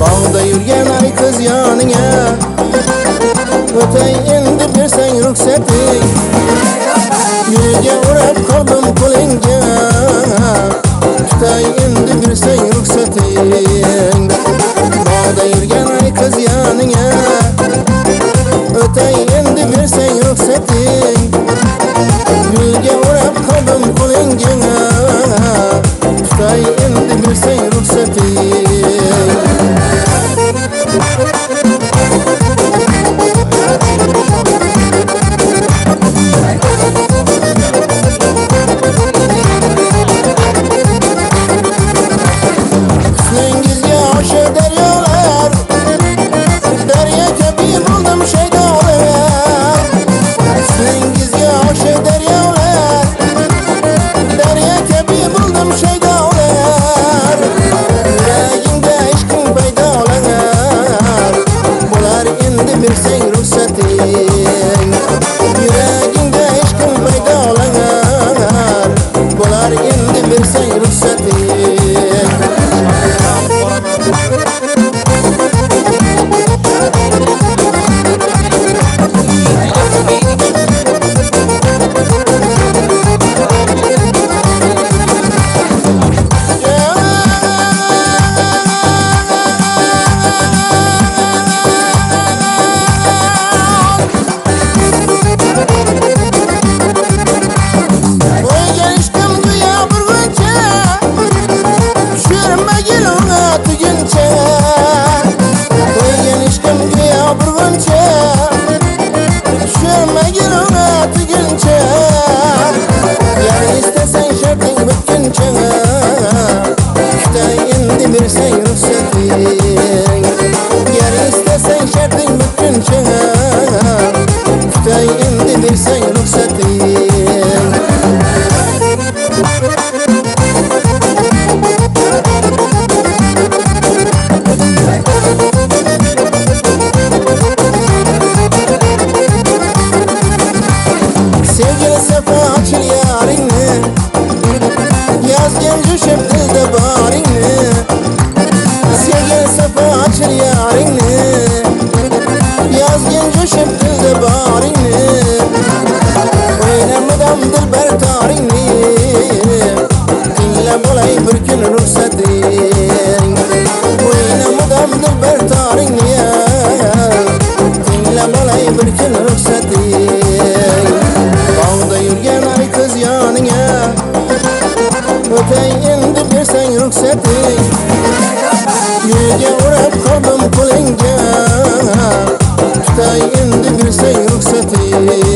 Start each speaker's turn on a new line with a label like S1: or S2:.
S1: Bağda yürgen ay kız yanına, ötey endi berseng ruxsati. Yürge urab kaldım qo'lingga, tutay endi berseng ruxsati. Bağda yürgen ay kız yanına, ötey endi berseng ruxsati. Yürge urab kaldım qo'lingga, tutay endi berseng ruxsati. Berseng ruxsating, yuragingda ishqim paydo olar, bo'lar endi berseng ruxsating. Berseng ruxsating, gar istasang sharting butuncha, tutay endi berseng ruxsating. Sevgili Safa ochil yaringni, yozgan jo'shib dilda boringni. Sevgili Safa ochil yaringni, yozgan jo'shib dilda boringni. O'ynamidam dilbar toringni, tinglab olay bir kun ruxsating. O'ynamidam dilbar toringni, tinglab olay bir kun ruxsating. Bağda yurgan ay kız yanına, ötey endi berseng ruxsating. Yurga urab qalbim qo'lingga, tutay endi berseng ruxsating.